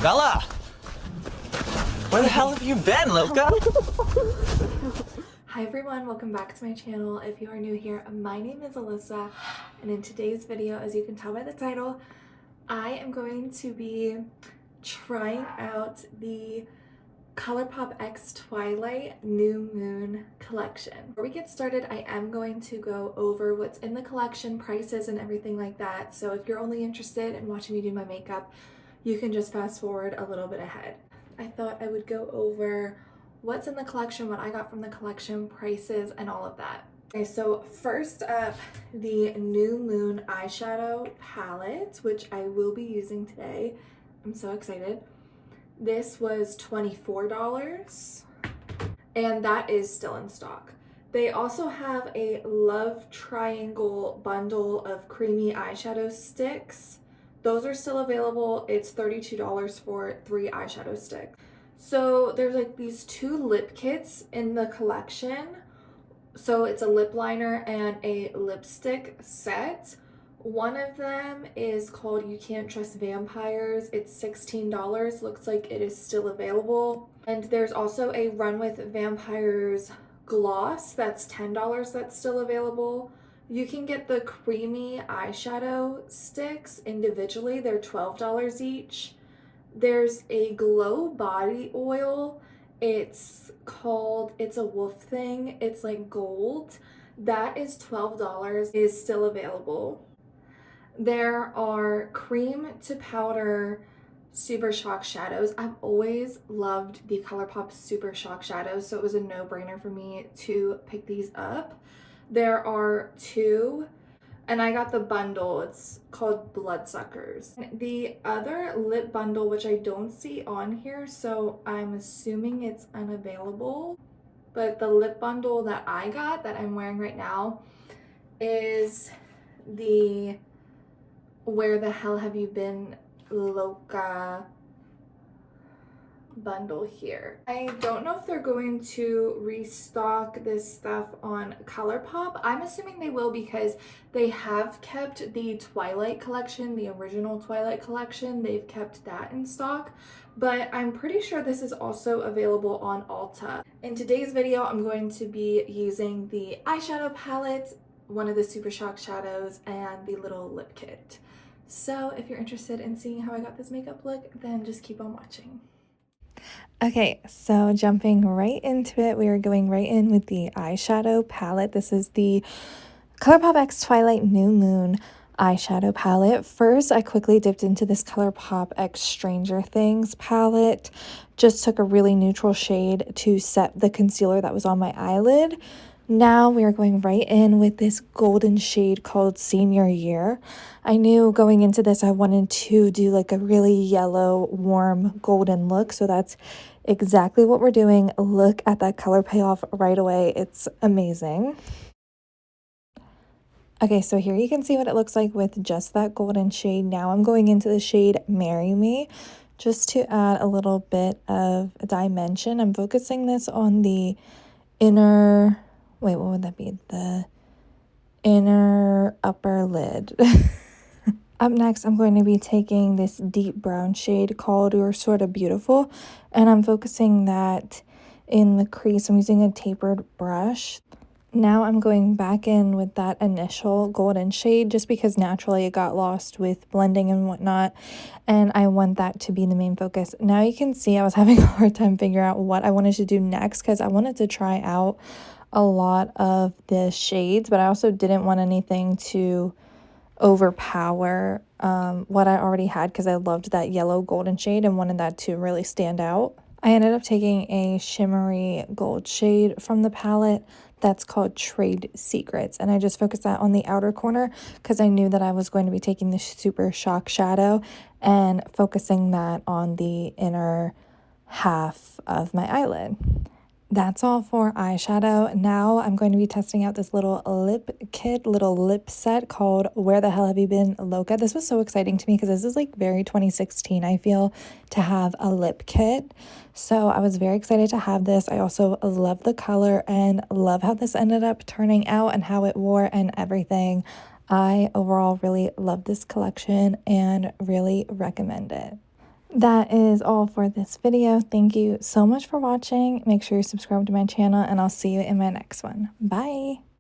Bella! Where the hell have you been, Loca? Hi everyone, welcome back to my channel. If you are new here, my name is Alyssa, and in today's video, as you can tell by the title, I am going to be trying out the Colourpop X Twilight New Moon collection. Before we get started, I am going to go over what's in the collection, prices, and everything like that. So if you're only interested in watching me do my makeup, you can just fast forward a little bit ahead. I thought I would go over what's in the collection, what I got from the collection, prices, and all of that. Okay, so first up, the New Moon eyeshadow palette, which I will be using today. I'm so excited. This was $24, and that is still in stock. They also have a Love Triangle bundle of creamy eyeshadow sticks. Those are still available. It's $32 for 3 eyeshadow sticks. So there's like these 2 lip kits in the collection. So it's a lip liner and a lipstick set. One of them is called You Can't Trust Vampires. It's $16. Looks like it is still available. And there's also a Run with Vampires gloss that's $10 that's still available. You can get the creamy eyeshadow sticks individually. They're $12 each. There's a glow body oil. It's called It's a Wolf Thing. It's like gold. That is $12, is still available. There are cream to powder Super Shock shadows. I've always loved the Colourpop Super Shock shadows, so it was a no-brainer for me to pick these up. There are 2, and I got the bundle. It's called Bloodsuckers. The other lip bundle, which I don't see on here, so I'm assuming it's unavailable, but the lip bundle that I got, that I'm wearing right now, is the Where the Hell Have You Been, Loca bundle here. I don't know if they're going to restock this stuff on Colourpop. I'm assuming they will because they have kept the Twilight collection, the original Twilight collection. They've kept that in stock, but I'm pretty sure this is also available on Ulta. In today's video, I'm going to be using the eyeshadow palette, one of the Super Shock shadows, and the little lip kit. So if you're interested in seeing how I got this makeup look, then just keep on watching. Okay, so jumping right into it, we are going right in with the eyeshadow palette. This is the Colourpop X Twilight New Moon eyeshadow palette. First, I quickly dipped into this Colourpop X Stranger Things palette. Just took a really neutral shade to set the concealer that was on my eyelid. Now we are going right in with this golden shade called Senior Year. I knew going into this I wanted to do like a really yellow, warm, golden look. So that's exactly what we're doing. Look at that color payoff right away. It's amazing. Okay, so here you can see what it looks like with just that golden shade. Now I'm going into the shade Marry Me just to add a little bit of dimension. I'm focusing this on the inner... Wait, what would that be? The inner upper lid. Up next, I'm going to be taking this deep brown shade called You're Sorta Beautiful, and I'm focusing that in the crease. I'm using a tapered brush. Now I'm going back in with that initial golden shade just because naturally it got lost with blending and whatnot, and I want that to be the main focus. Now you can see I was having a hard time figuring out what I wanted to do next because I wanted to try out a lot of the shades, but I also didn't want anything to overpower what I already had because I loved that yellow golden shade and wanted that to really stand out. I ended up taking a shimmery gold shade from the palette that's called Trade Secrets, and I just focused that on the outer corner because I knew that I was going to be taking the Super Shock shadow and focusing that on the inner half of my eyelid. That's all for eyeshadow. Now I'm going to be testing out this little lip kit, little lip set called Where the Hell Have You Been, Loca. This was so exciting to me because this is like very 2016, I feel, to have a lip kit. So I was very excited to have this. I also love the color and love how this ended up turning out and how it wore and everything. I overall really love this collection and really recommend it. That is all for this video. Thank you so much for watching. Make sure you subscribe to my channel, and I'll see you in my next one. Bye!